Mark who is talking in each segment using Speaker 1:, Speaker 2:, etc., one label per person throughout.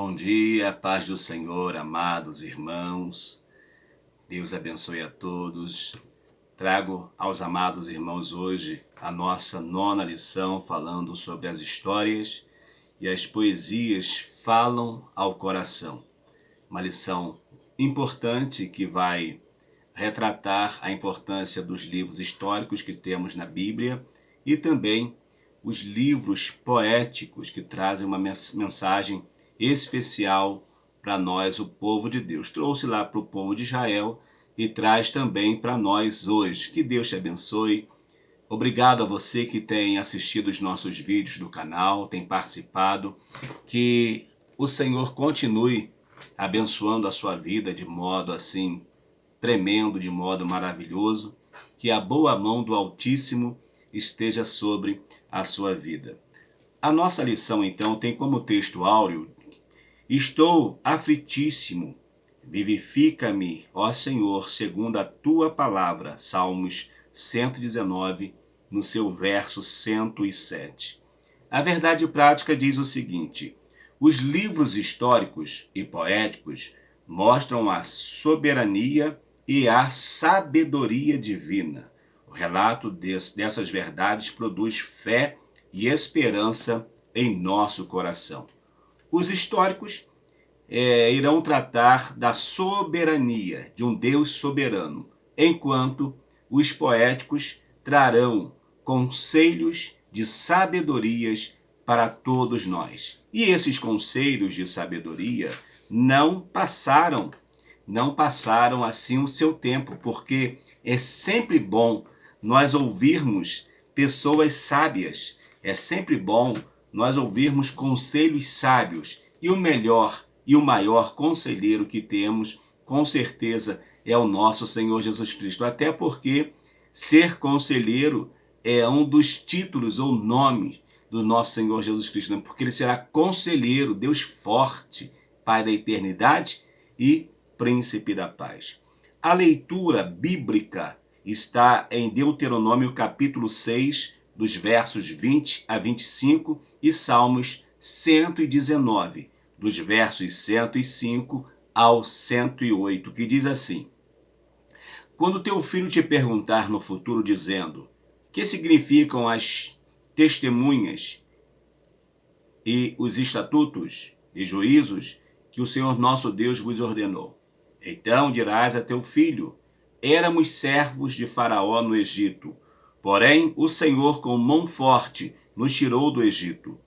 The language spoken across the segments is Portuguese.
Speaker 1: Bom dia, paz do Senhor, amados irmãos. Deus abençoe a todos. Trago aos amados irmãos hoje a nossa nona lição falando sobre as histórias e as poesias falam ao coração. Uma lição importante que vai retratar a importância dos livros históricos que temos na Bíblia e também os livros poéticos que trazem uma mensagem especial para nós, o povo de Deus. Trouxe lá para o povo de Israel e traz também para nós hoje. Que Deus te abençoe. Obrigado a você que tem assistido os nossos vídeos do canal, tem participado. Que o Senhor continue abençoando a sua vida de modo assim tremendo, de modo maravilhoso. Que a boa mão do Altíssimo esteja sobre a sua vida. A nossa lição, então, tem como texto áureo: estou aflitíssimo, vivifica-me, ó Senhor, segundo a tua palavra. Salmos 119, no seu verso 107. A verdade prática diz o seguinte: os livros históricos e poéticos mostram a soberania e a sabedoria divina. O relato dessas verdades produz fé e esperança em nosso coração. Os históricos irão tratar da soberania de um Deus soberano, enquanto os poéticos trarão conselhos de sabedorias para todos nós. E esses conselhos de sabedoria não passaram assim o seu tempo, porque é sempre bom nós ouvirmos pessoas sábias, é sempre bom nós ouvirmos conselhos sábios. E o melhor e o maior conselheiro que temos, com certeza, é o nosso Senhor Jesus Cristo. Até porque ser conselheiro é um dos títulos ou nomes do nosso Senhor Jesus Cristo, né? Porque ele será conselheiro, Deus forte, Pai da eternidade e Príncipe da paz. A leitura bíblica está em Deuteronômio capítulo 6, dos versos 20 a 25, e Salmos 119, dos versos 105 ao 108, que diz assim: quando teu filho te perguntar no futuro dizendo: que significam as testemunhas e os estatutos e juízos que o Senhor nosso Deus vos ordenou, então dirás a teu filho: éramos servos de Faraó no Egito, porém o Senhor com mão forte nos tirou do Egito.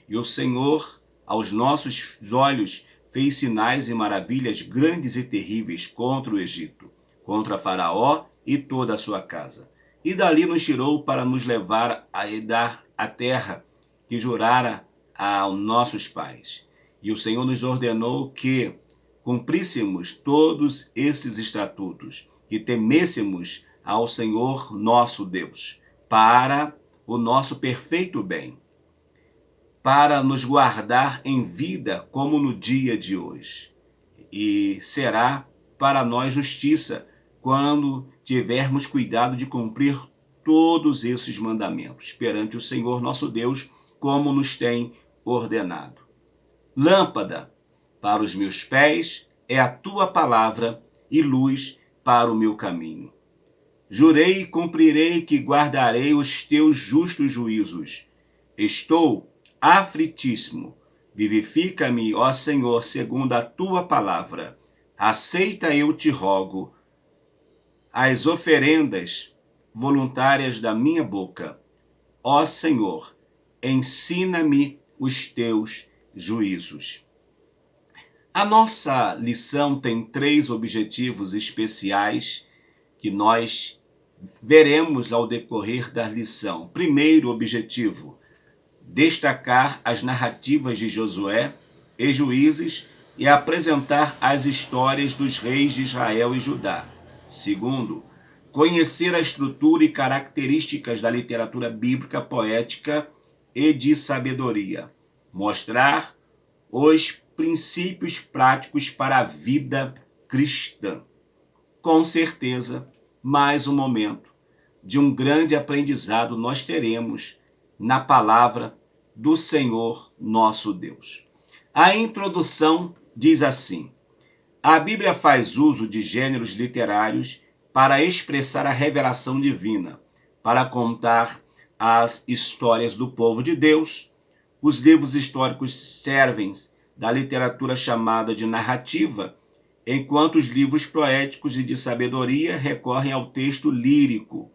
Speaker 1: E o Senhor aos nossos olhos fez sinais e maravilhas grandes e terríveis contra o Egito, contra Faraó e toda a sua casa. E dali nos tirou para nos levar a dar a terra que jurara a nossos pais. E o Senhor nos ordenou que cumpríssemos todos esses estatutos, que temêssemos ao Senhor nosso Deus, para o nosso perfeito bem, para nos guardar em vida como no dia de hoje. E será para nós justiça quando tivermos cuidado de cumprir todos esses mandamentos perante o Senhor nosso Deus, como nos tem ordenado. Lâmpada para os meus pés é a tua palavra e luz para o meu caminho. Jurei e cumprirei que guardarei os teus justos juízos. Estou aflitíssimo. Vivifica-me, ó Senhor, segundo a tua palavra. Aceita, eu te rogo, as oferendas voluntárias da minha boca. Ó Senhor, ensina-me os teus juízos. A nossa lição tem 3 objetivos especiais que nós veremos ao decorrer da lição. Primeiro objetivo: destacar as narrativas de Josué e Juízes e apresentar as histórias dos reis de Israel e Judá. Segundo, conhecer a estrutura e características da literatura bíblica, poética e de sabedoria. Mostrar os princípios práticos para a vida cristã. Com certeza, mais um momento de um grande aprendizado nós teremos na palavra do Senhor nosso Deus. A introdução diz assim: a Bíblia faz uso de gêneros literários para expressar a revelação divina, para contar as histórias do povo de Deus. Os livros históricos servem da literatura chamada de narrativa, enquanto os livros poéticos e de sabedoria recorrem ao texto lírico,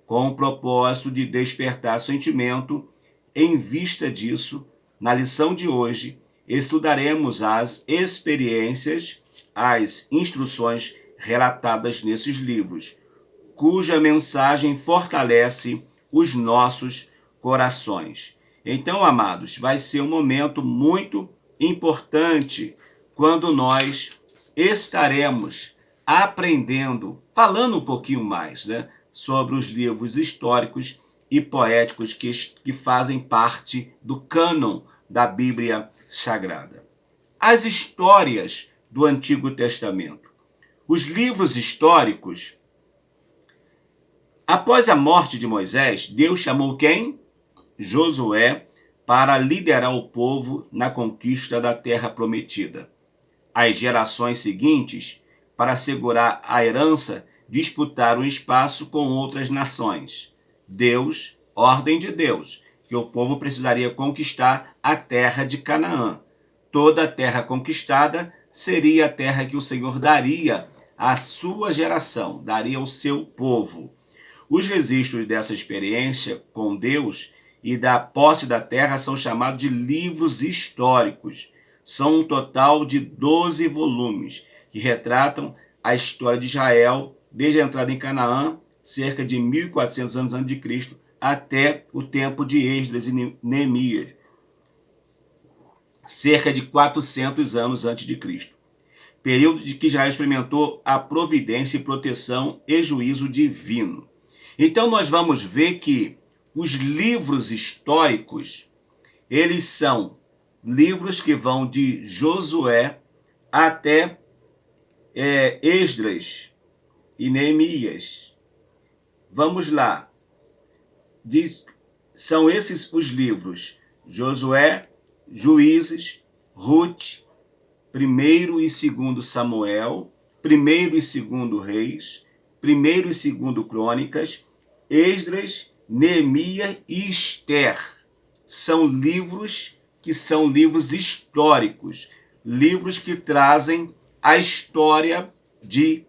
Speaker 1: com o propósito de despertar sentimento. Em vista disso, na lição de hoje, estudaremos as experiências, as instruções relatadas nesses livros, cuja mensagem fortalece os nossos corações. Então, amados, vai ser um momento muito importante quando nós estaremos aprendendo, falando um pouquinho mais, sobre os livros históricos e poéticos que fazem parte do cânon da Bíblia Sagrada. As histórias do Antigo Testamento. Os livros históricos, após a morte de Moisés, Deus chamou quem? Josué, para liderar o povo na conquista da terra prometida. As gerações seguintes, para assegurar a herança, disputaram o espaço com outras nações. Deus, ordem de Deus, que o povo precisaria conquistar a terra de Canaã. Toda a terra conquistada seria a terra que o Senhor daria à sua geração, daria ao seu povo. Os registros dessa experiência com Deus e da posse da terra são chamados de livros históricos. São um total de 12 volumes que retratam a história de Israel desde a entrada em Canaã, cerca de 1400 anos antes de Cristo, até o tempo de Esdras e Neemias, cerca de 400 anos antes de Cristo. Período de que Israel experimentou a providência e proteção e juízo divino. Então nós vamos ver que os livros históricos, eles são livros que vão de Josué até Esdras e Neemias. Vamos lá. São esses os livros: Josué, Juízes, Ruth, 1º e 2º Samuel, 1º e 2º Reis, 1º e 2º Crônicas, Esdras, Neemias e Esther. São livros que são livros históricos, livros que trazem a história de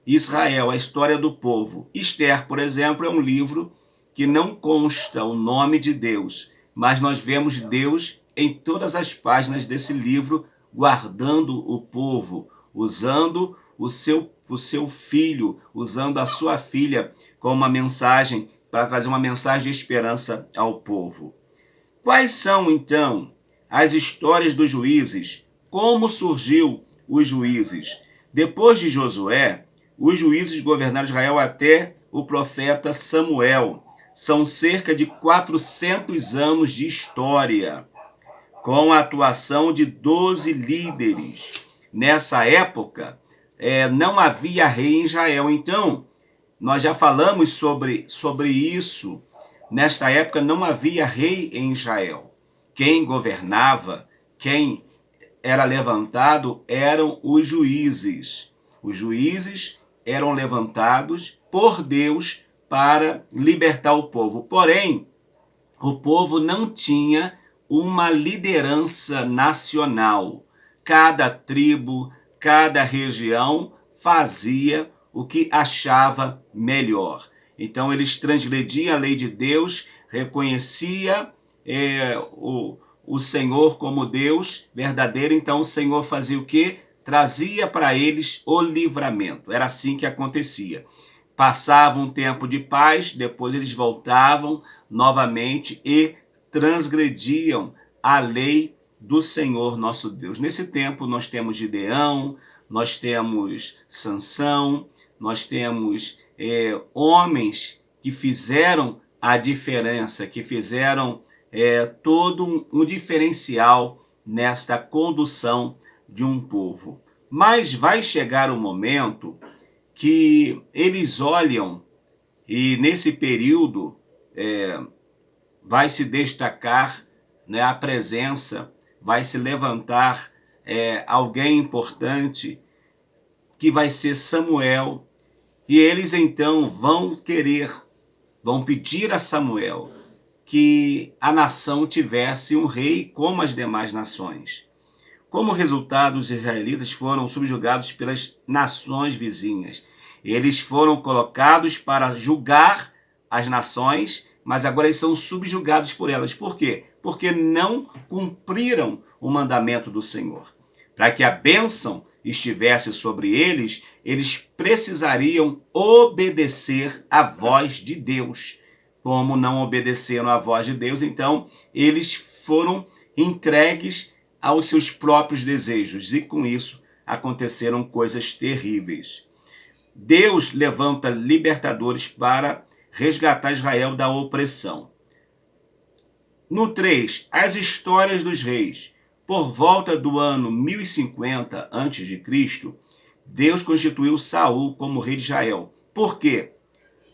Speaker 1: Israel, a história do povo. Esther, por exemplo, é um livro que não consta o nome de Deus, mas nós vemos Deus em todas as páginas desse livro, guardando o povo, usando o seu filho, usando a sua filha como uma mensagem, para trazer uma mensagem de esperança ao povo. Quais são, então, as histórias dos juízes? Como surgiu os juízes? Depois de Josué, os juízes governaram Israel até o profeta Samuel. São cerca de 400 anos de história, com a atuação de 12 líderes. Nessa época, não havia rei em Israel. Então, nós já falamos sobre isso. Nesta época, não havia rei em Israel. Quem governava, quem era levantado, eram os juízes. Os juízes eram levantados por Deus para libertar o povo. Porém, o povo não tinha uma liderança nacional. Cada tribo, cada região fazia o que achava melhor. Então eles transgrediam a lei de Deus, reconhecia o Senhor como Deus verdadeiro. Então o Senhor fazia o quê? Trazia para eles o livramento. Era assim que acontecia. Passava um tempo de paz, depois eles voltavam novamente e transgrediam a lei do Senhor nosso Deus. Nesse tempo nós temos Gideão, nós temos Sansão, nós temos homens que fizeram a diferença, que fizeram todo um diferencial nesta condução de um povo. Mas vai chegar um momento que eles olham e nesse período vai se destacar, a presença vai se levantar alguém importante, que vai ser Samuel, e eles então vão pedir a Samuel que a nação tivesse um rei como as demais nações. Como resultado, os israelitas foram subjugados pelas nações vizinhas. Eles foram colocados para julgar as nações, mas agora eles são subjugados por elas. Por quê? Porque não cumpriram o mandamento do Senhor. Para que a bênção estivesse sobre eles, eles precisariam obedecer à voz de Deus. Como não obedeceram à voz de Deus, então eles foram entregues aos seus próprios desejos, e com isso aconteceram coisas terríveis. Deus levanta libertadores para resgatar Israel da opressão. No 3, as histórias dos reis. Por volta do ano 1050 a.C., Deus constituiu Saul como rei de Israel. Por quê?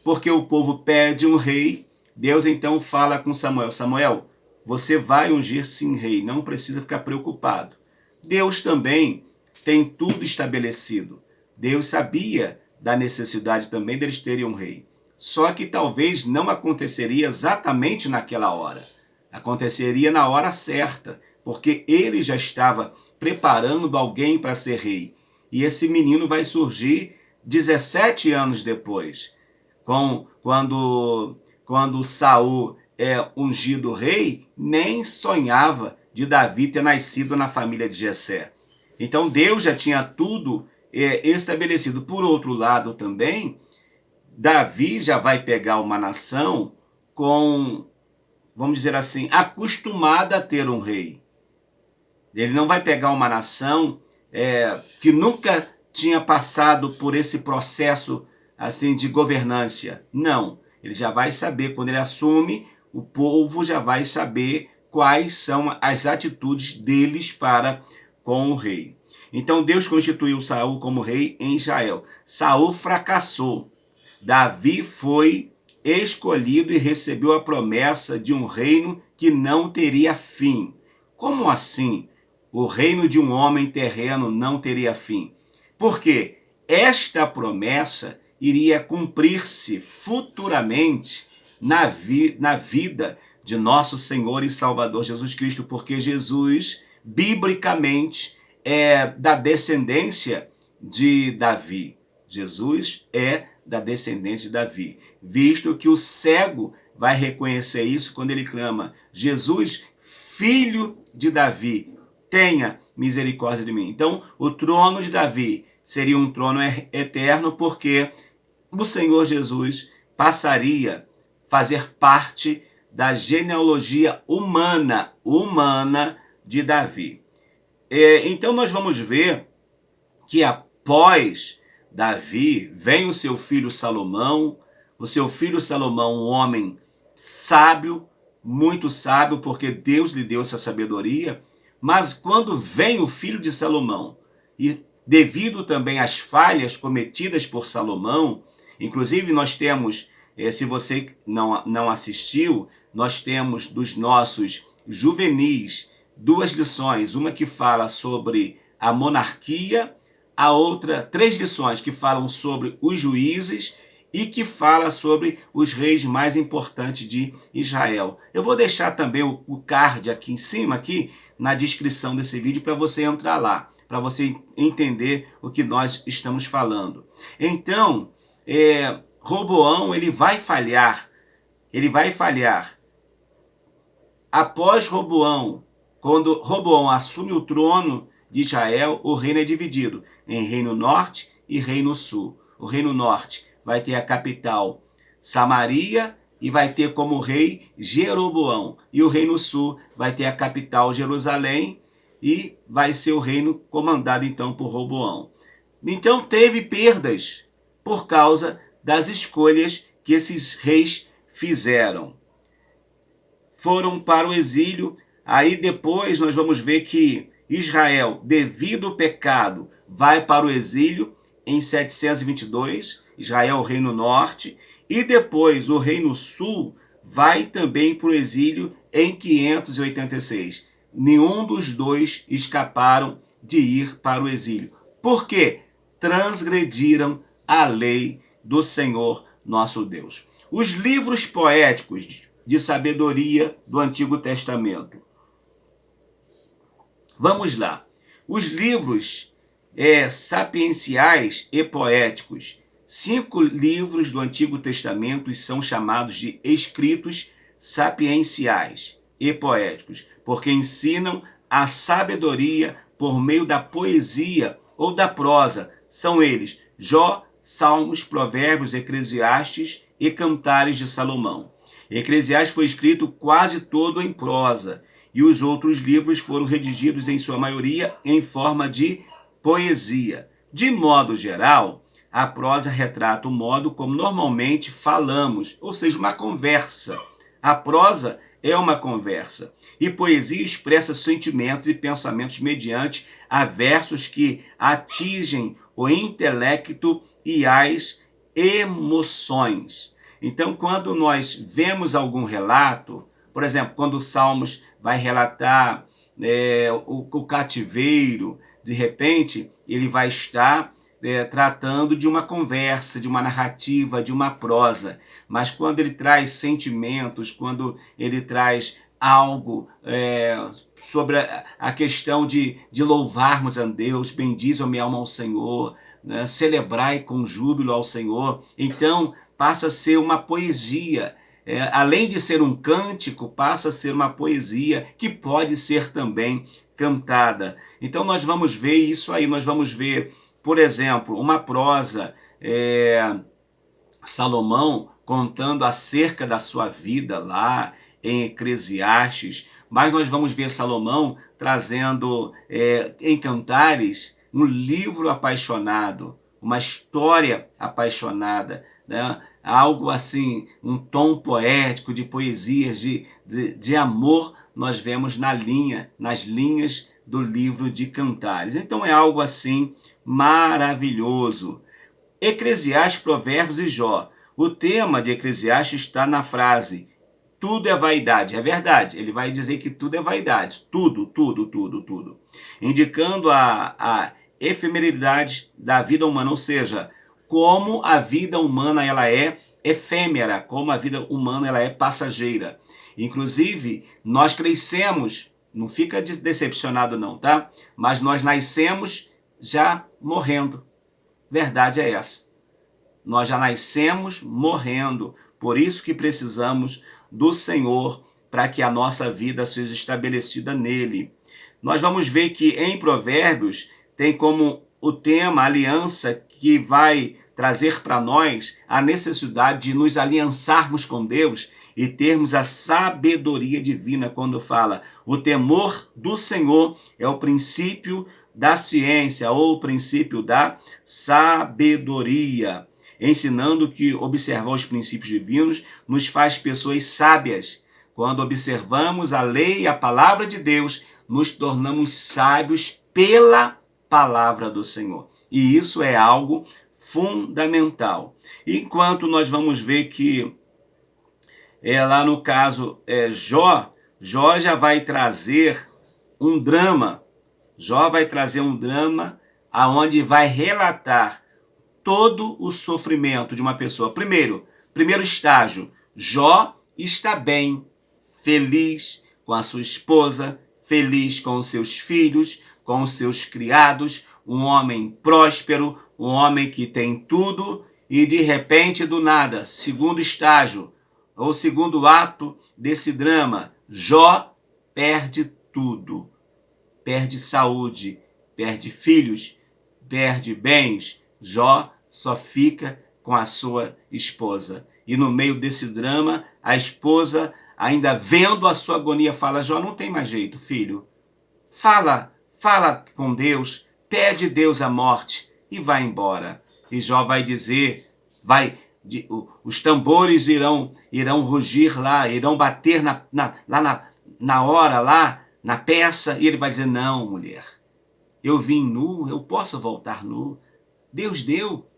Speaker 1: Porque o povo pede um rei. Deus então fala com Samuel: Samuel, você vai ungir sim rei, não precisa ficar preocupado. Deus também tem tudo estabelecido. Deus sabia da necessidade também deles terem um rei. Só que talvez não aconteceria exatamente naquela hora. Aconteceria na hora certa, porque ele já estava preparando alguém para ser rei. E esse menino vai surgir 17 anos depois. Quando Saul é ungido rei, nem sonhava de Davi ter nascido na família de Jessé. Então Deus já tinha tudo estabelecido. Por outro lado também, Davi já vai pegar uma nação vamos dizer assim, acostumada a ter um rei. Ele não vai pegar uma nação que nunca tinha passado por esse processo assim de governância. Não, ele já vai saber, quando ele assume, o povo já vai saber quais são as atitudes deles para com o rei. Então Deus constituiu Saul como rei em Israel. Saul fracassou. Davi foi escolhido e recebeu a promessa de um reino que não teria fim. Como assim? O reino de um homem terreno não teria fim. Porque esta promessa iria cumprir-se futuramente na vida de nosso Senhor e Salvador Jesus Cristo, porque Jesus, biblicamente, é da descendência de Davi. Jesus é da descendência de Davi, visto que o cego vai reconhecer isso quando ele clama: Jesus, filho de Davi, tenha misericórdia de mim. Então, o trono de Davi seria um trono eterno, porque o Senhor Jesus passaria a fazer parte da genealogia humana de Davi. Então nós vamos ver que após Davi vem o seu filho Salomão. O seu filho Salomão, um homem sábio, muito sábio, porque Deus lhe deu essa sabedoria. Mas quando vem o filho de Salomão, e devido também às falhas cometidas por Salomão, inclusive nós temos, se você não assistiu, nós temos dos nossos juvenis 2 lições, uma que fala sobre a monarquia, a outra, 3 lições que falam sobre os juízes e que fala sobre os reis mais importantes de Israel. Eu vou deixar também o card aqui em cima, aqui na descrição desse vídeo, para você entrar lá, para você entender o que nós estamos falando. Então, Roboão, ele vai falhar. Após Roboão, quando Roboão assume o trono de Israel, o reino é dividido em Reino Norte e Reino Sul. O Reino Norte vai ter a capital Samaria e vai ter como rei Jeroboão. E o Reino Sul vai ter a capital Jerusalém e vai ser o reino comandado então por Roboão. Então teve perdas por causa das escolhas que esses reis fizeram. Foram para o exílio. Aí depois nós vamos ver que Israel, devido ao pecado, vai para o exílio em 722, Israel, o Reino Norte, e depois o Reino Sul vai também para o exílio em 586. nenhum dos dois escaparam de ir para o exílio. Por quê? Transgrediram a lei do Senhor nosso Deus. Os livros poéticos de sabedoria do Antigo Testamento. Vamos lá. Os livros sapienciais e poéticos. 5 livros do Antigo Testamento são chamados de escritos sapienciais e poéticos, porque ensinam a sabedoria por meio da poesia ou da prosa. São eles Jó, Salmos, Provérbios, Eclesiastes e Cantares de Salomão. Eclesiastes foi escrito quase todo em prosa, e os outros livros foram redigidos em sua maioria em forma de poesia. De modo geral, a prosa retrata o modo como normalmente falamos, ou seja, uma conversa. A prosa é uma conversa. E poesia expressa sentimentos e pensamentos mediante a versos que atingem o intelecto e as emoções. Então, quando nós vemos algum relato, por exemplo, quando o Salmos vai relatar o cativeiro, de repente ele vai estar tratando de uma conversa, de uma narrativa, de uma prosa. Mas quando ele traz sentimentos, quando ele traz algo sobre a questão de louvarmos a Deus, bendize a minha alma ao Senhor, né? Celebrai com júbilo ao Senhor, então passa a ser uma poesia. Além de ser um cântico, passa a ser uma poesia que pode ser também cantada. Então nós vamos ver isso aí, nós vamos ver, por exemplo, uma prosa, Salomão contando acerca da sua vida lá em Eclesiastes, mas nós vamos ver Salomão trazendo em Cantares um livro apaixonado, uma história apaixonada, né? Algo assim, um tom poético de poesias, de amor, nós vemos nas linhas do livro de Cantares. Então é algo assim maravilhoso. Eclesiastes, Provérbios e Jó. O tema de Eclesiastes está na frase tudo é vaidade. É verdade, ele vai dizer que tudo é vaidade. Tudo, tudo, tudo, tudo. Indicando a efemeridade da vida humana, ou seja, como a vida humana ela é efêmera, como a vida humana ela é passageira. Inclusive, nós crescemos, não fica decepcionado não, tá? Mas nós nascemos já morrendo. Verdade é essa. Nós já nascemos morrendo. Por isso que precisamos do Senhor para que a nossa vida seja estabelecida nele. Nós vamos ver que em Provérbios tem como o tema a aliança que vai trazer para nós a necessidade de nos aliançarmos com Deus e termos a sabedoria divina quando fala o temor do Senhor é o princípio da ciência ou o princípio da sabedoria, ensinando que observar os princípios divinos nos faz pessoas sábias. Quando observamos a lei e a palavra de Deus, nos tornamos sábios pela palavra do Senhor. E isso é algo fundamental. Enquanto nós vamos ver que lá no caso Jó já vai trazer um drama. Jó vai trazer um drama aonde vai relatar todo o sofrimento de uma pessoa. Primeiro estágio, Jó está bem, feliz com a sua esposa, feliz com os seus filhos, com os seus criados, um homem próspero, um homem que tem tudo e de repente do nada, segundo estágio, ou segundo ato desse drama, Jó perde tudo. Perde saúde, perde filhos, perde bens. Jó só fica com a sua esposa. E no meio desse drama, a esposa, ainda vendo a sua agonia, fala: Jó, não tem mais jeito, filho. Fala com Deus, pede Deus a morte e vai embora. E Jó vai dizer, os tambores irão rugir lá, irão bater na hora lá, na peça, e ele vai dizer: não, mulher, eu vim nu, eu posso voltar nu. Deus deu,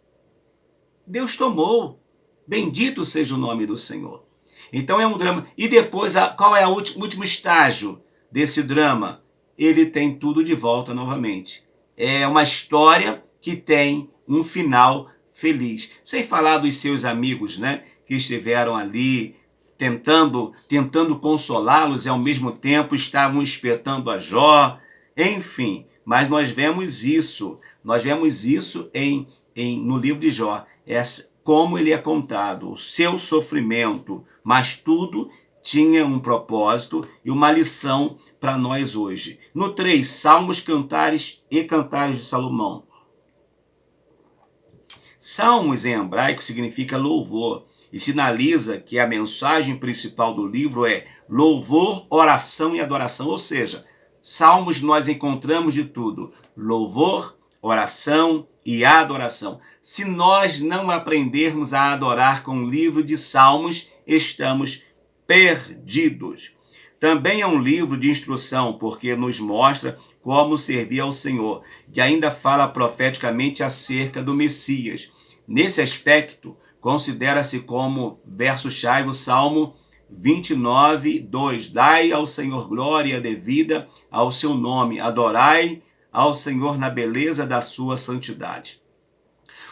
Speaker 1: Deus tomou, bendito seja o nome do Senhor. Então é um drama. E depois, qual é o último estágio? desse drama, ele tem tudo de volta novamente. É uma história que tem um final feliz. Sem falar dos seus amigos, né, que estiveram ali tentando consolá-los e ao mesmo tempo estavam espetando a Jó. Enfim, mas nós vemos isso no livro de Jó, como ele é contado, o seu sofrimento, mas tudo tinha um propósito e uma lição para nós hoje. No 3, Salmos, Cantares e Cantares de Salomão. Salmos em hebraico significa louvor e sinaliza que a mensagem principal do livro é louvor, oração e adoração, ou seja, Salmos nós encontramos de tudo, louvor, oração e adoração. Se nós não aprendermos a adorar com o livro de Salmos, estamos perdidos. Também é um livro de instrução, porque nos mostra como servir ao Senhor, e ainda fala profeticamente acerca do Messias. Nesse aspecto, considera-se como verso-chave o Salmo 29, 2. Dai ao Senhor glória devida ao seu nome, adorai ao Senhor na beleza da sua santidade.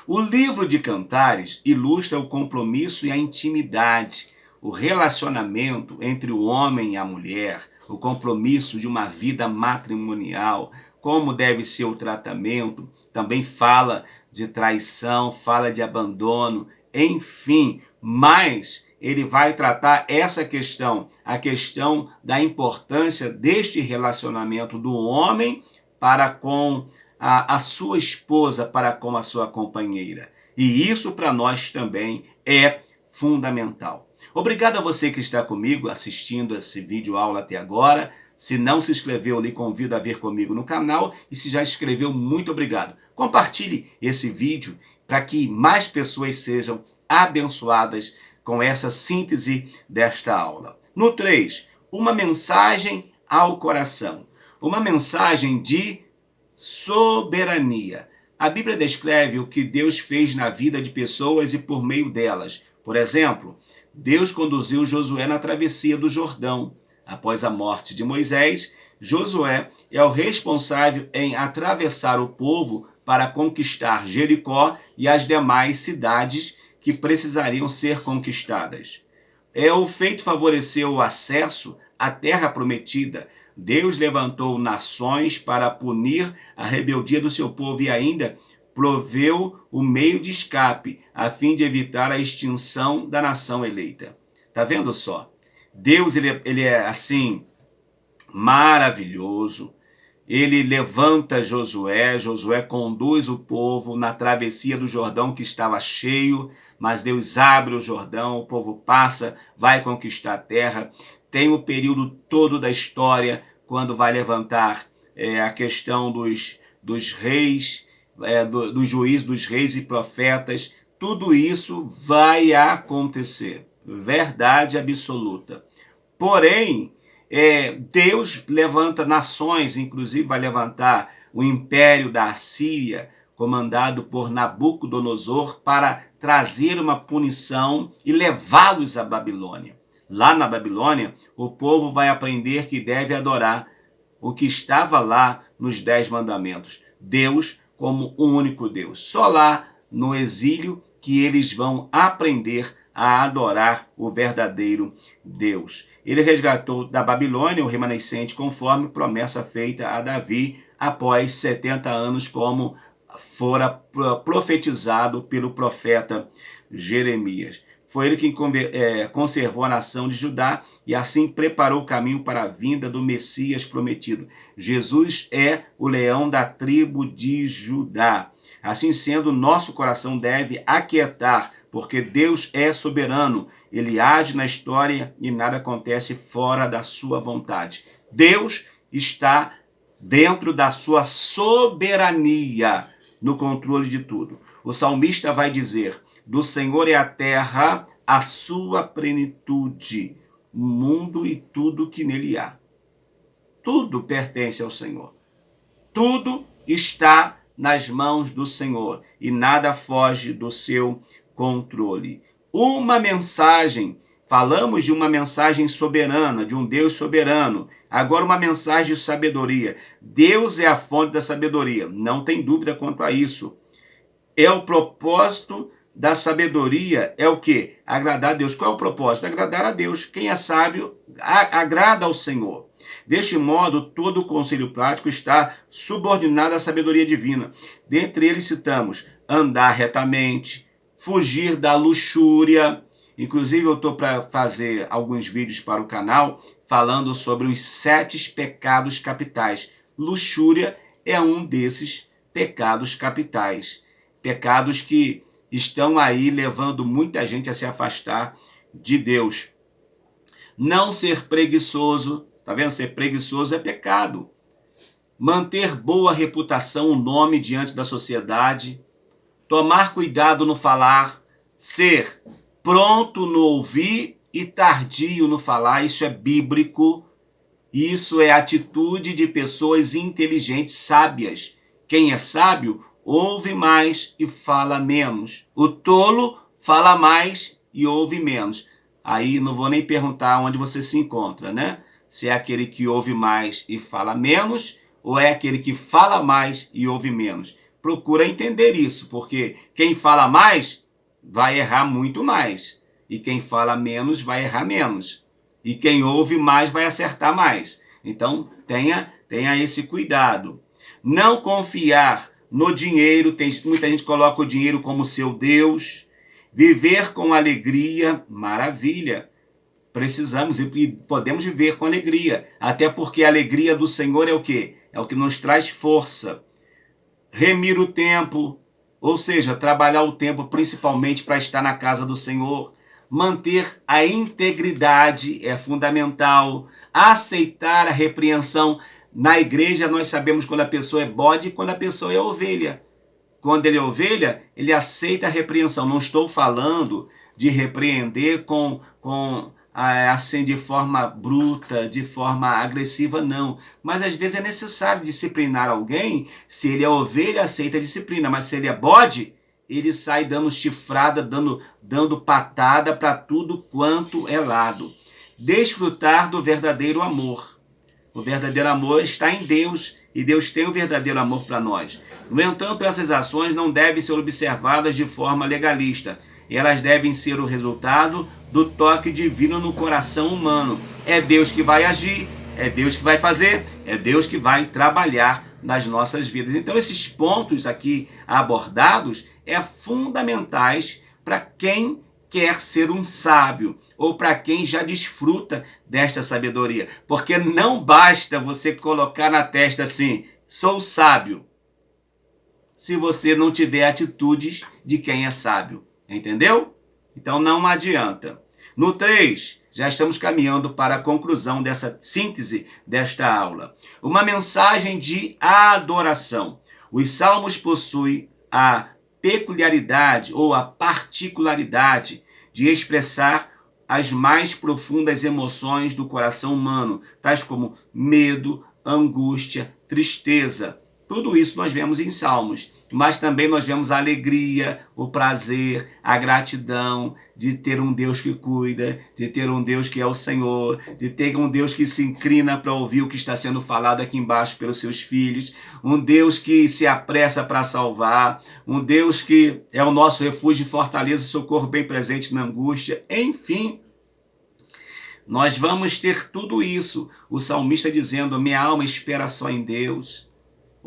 Speaker 1: O livro de Cantares ilustra o compromisso e a intimidade, o relacionamento entre o homem e a mulher, o compromisso de uma vida matrimonial, como deve ser o tratamento, também fala de traição, fala de abandono, enfim, mas ele vai tratar essa questão, a questão da importância deste relacionamento do homem para com a sua esposa, para com a sua companheira. E isso para nós também é fundamental. Obrigado a você que está comigo assistindo esse vídeo aula até agora. Se não se inscreveu, lhe convido a vir comigo no canal. E se já inscreveu, muito obrigado. Compartilhe esse vídeo para que mais pessoas sejam abençoadas com essa síntese desta aula. No 3, uma mensagem ao coração. Uma mensagem de soberania. A Bíblia descreve o que Deus fez na vida de pessoas e por meio delas. Por exemplo, Deus conduziu Josué na travessia do Jordão. Após a morte de Moisés, Josué é o responsável em atravessar o povo para conquistar Jericó e as demais cidades que precisariam ser conquistadas. O feito favoreceu o acesso à terra prometida. Deus levantou nações para punir a rebeldia do seu povo e ainda proveu o meio de escape, a fim de evitar a extinção da nação eleita. Tá vendo só? Deus ele é assim, maravilhoso. Ele levanta Josué, Josué conduz o povo na travessia do Jordão que estava cheio, mas Deus abre o Jordão, o povo passa, vai conquistar a terra. Tem o período todo da história, quando vai levantar a questão dos reis, do juízo dos reis e profetas. Tudo isso vai acontecer, verdade absoluta. Porém, Deus levanta nações, inclusive vai levantar o império da Assíria, comandado por Nabucodonosor, para trazer uma punição e levá-los à Babilônia. Lá na Babilônia, o povo vai aprender que deve adorar o que estava lá nos 10 mandamentos. Deus como o único Deus. Só lá no exílio que eles vão aprender a adorar o verdadeiro Deus. Ele resgatou da Babilônia o remanescente conforme promessa feita a Davi após 70 anos, como fora profetizado pelo profeta Jeremias. Foi ele quem conservou a nação de Judá e assim preparou o caminho para a vinda do Messias prometido. Jesus é o leão da tribo de Judá. Assim sendo, nosso coração deve aquietar, porque Deus é soberano. Ele age na história e nada acontece fora da sua vontade. Deus está dentro da sua soberania, no controle de tudo. O salmista vai dizer: do Senhor é a terra, a sua plenitude, o mundo e tudo que nele há. Tudo pertence ao Senhor. Tudo está nas mãos do Senhor e nada foge do seu controle. Uma mensagem Falamos de uma mensagem soberana, de um Deus soberano. Agora uma mensagem de sabedoria. Deus é a fonte da sabedoria. Não tem dúvida quanto a isso. É o propósito da sabedoria. É o quê? Agradar a Deus. Qual é o propósito? Agradar a Deus. Quem é sábio, agrada ao Senhor. Deste modo, todo o conselho prático está subordinado à sabedoria divina. Dentre eles citamos andar retamente, fugir da luxúria. Inclusive, eu estou para fazer alguns vídeos para o canal falando sobre os 7 pecados capitais. Luxúria é um desses pecados capitais. Pecados que estão aí levando muita gente a se afastar de Deus. Não ser preguiçoso. Está vendo? Ser preguiçoso é pecado. Manter boa reputação, o nome diante da sociedade. Tomar cuidado no falar. Ser pronto no ouvir e tardio no falar. Isso é bíblico. Isso é atitude de pessoas inteligentes, sábias. Quem é sábio, ouve mais e fala menos. O tolo fala mais e ouve menos. Aí não vou nem perguntar onde você se encontra, né? Se é aquele que ouve mais e fala menos, ou é aquele que fala mais e ouve menos. Procura entender isso, porque quem fala mais vai errar muito mais. E quem fala menos vai errar menos. E quem ouve mais vai acertar mais. Então, tenha esse cuidado. Não confiar no dinheiro. Muita gente coloca o dinheiro como seu Deus. Viver com alegria, maravilha. Precisamos e podemos viver com alegria. Até porque a alegria do Senhor é o quê? É o que nos traz força. Remir o tempo, ou seja, trabalhar o tempo principalmente para estar na casa do Senhor. Manter a integridade é fundamental. Aceitar a repreensão. Na igreja nós sabemos quando a pessoa é bode e quando a pessoa é ovelha. Quando ele é ovelha, ele aceita a repreensão. Não estou falando de repreender assim de forma bruta, de forma agressiva, não. Mas às vezes é necessário disciplinar alguém. Se ele é ovelha, aceita a disciplina. Mas se ele é bode, ele sai dando chifrada, dando patada para tudo quanto é lado. Desfrutar do verdadeiro amor. O verdadeiro amor está em Deus e Deus tem o verdadeiro amor para nós. No entanto, essas ações não devem ser observadas de forma legalista. Elas devem ser o resultado do toque divino no coração humano. É Deus que vai agir, é Deus que vai fazer, é Deus que vai trabalhar nas nossas vidas. Então, esses pontos aqui abordados é fundamentais para quem quer ser um sábio ou para quem já desfruta desta sabedoria. Porque não basta você colocar na testa assim, sou sábio, se você não tiver atitudes de quem é sábio. Entendeu? Então não adianta. No 3, já estamos caminhando para a conclusão dessa síntese desta aula. Uma mensagem de adoração. Os salmos possuem a peculiaridade ou a particularidade de expressar as mais profundas emoções do coração humano, tais como medo, angústia, tristeza. Tudo isso nós vemos em Salmos, mas também nós vemos a alegria, o prazer, a gratidão de ter um Deus que cuida, de ter um Deus que é o Senhor, de ter um Deus que se inclina para ouvir o que está sendo falado aqui embaixo pelos seus filhos, um Deus que se apressa para salvar, um Deus que é o nosso refúgio e fortaleza, socorro bem presente na angústia, enfim. Nós vamos ter tudo isso. O salmista dizendo, minha alma espera só em Deus.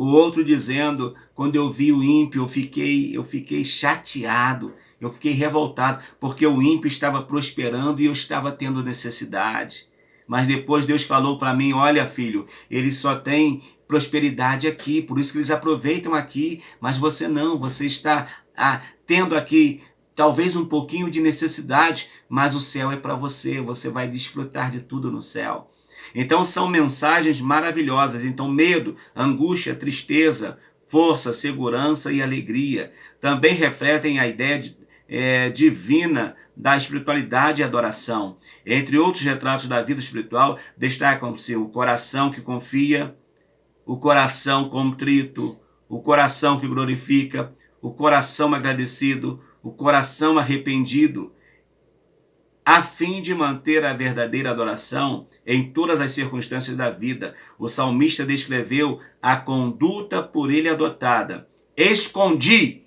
Speaker 1: O outro dizendo, quando eu vi o ímpio, eu fiquei chateado, eu fiquei revoltado, porque o ímpio estava prosperando e eu estava tendo necessidade. Mas depois Deus falou para mim, olha filho, eles só têm prosperidade aqui, por isso que eles aproveitam aqui, mas você não, você está tendo aqui talvez um pouquinho de necessidade, mas o céu é para você, você vai desfrutar de tudo no céu. Então são mensagens maravilhosas. Então medo, angústia, tristeza, força, segurança e alegria também refletem a ideia divina da espiritualidade e adoração. Entre outros retratos da vida espiritual, destacam-se o coração que confia, o coração contrito, o coração que glorifica, o coração agradecido, o coração arrependido. a fim de manter a verdadeira adoração em todas as circunstâncias da vida. O salmista descreveu a conduta por ele adotada. Escondi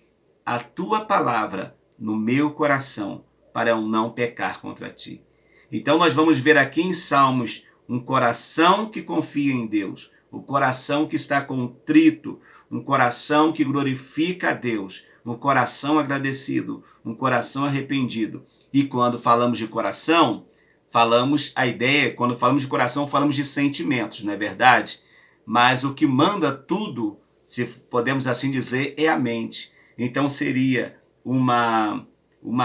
Speaker 1: a tua palavra no meu coração para eu não pecar contra ti. Então nós vamos ver aqui em Salmos um coração que confia em Deus, o coração que está contrito, um coração que glorifica a Deus, um coração agradecido, um coração arrependido. E quando falamos de coração, quando falamos de coração, falamos de sentimentos, não é verdade? Mas o que manda tudo, se podemos assim dizer, é a mente. Então seria uma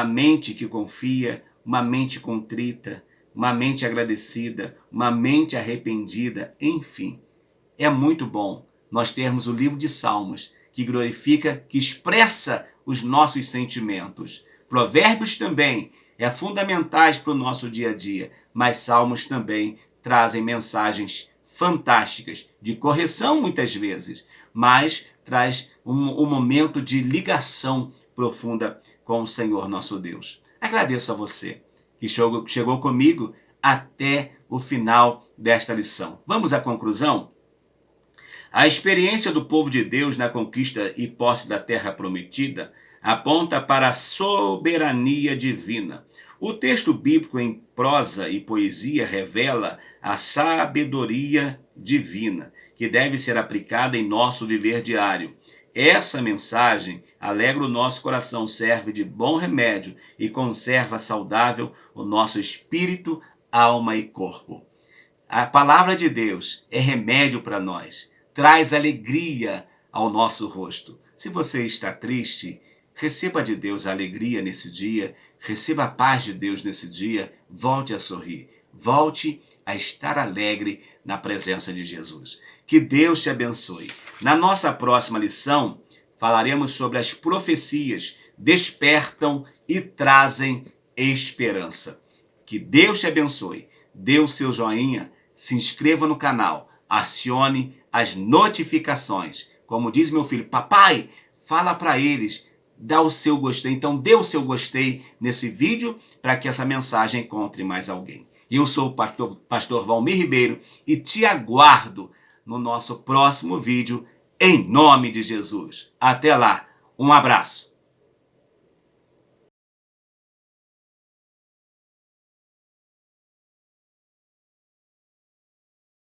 Speaker 1: mente que confia, uma mente contrita, uma mente agradecida, uma mente arrependida, enfim. É muito bom nós termos o livro de Salmos, que glorifica, que expressa os nossos sentimentos. Provérbios também é fundamentais para o nosso dia a dia, mas Salmos também trazem mensagens fantásticas, de correção muitas vezes, mas traz um momento de ligação profunda com o Senhor nosso Deus. Agradeço a você que chegou comigo até o final desta lição. Vamos à conclusão? A experiência do povo de Deus na conquista e posse da terra prometida aponta para a soberania divina. O texto bíblico em prosa e poesia revela a sabedoria divina, que deve ser aplicada em nosso viver diário. Essa mensagem alegra o nosso coração, serve de bom remédio e conserva saudável o nosso espírito, alma e corpo. A palavra de Deus é remédio para nós, traz alegria ao nosso rosto. Se você está triste, receba de Deus a alegria nesse dia, receba a paz de Deus nesse dia, volte a sorrir, volte a estar alegre na presença de Jesus. Que Deus te abençoe. Na nossa próxima lição, falaremos sobre as profecias despertam e trazem esperança. Que Deus te abençoe. Dê o seu joinha, se inscreva no canal, acione as notificações. Como diz meu filho, papai, fala para eles, dá o seu gostei. Então dê o seu gostei nesse vídeo para que essa mensagem encontre mais alguém. Eu sou o pastor Valmir Ribeiro e te aguardo no nosso próximo vídeo, em nome de Jesus. Até lá, um abraço.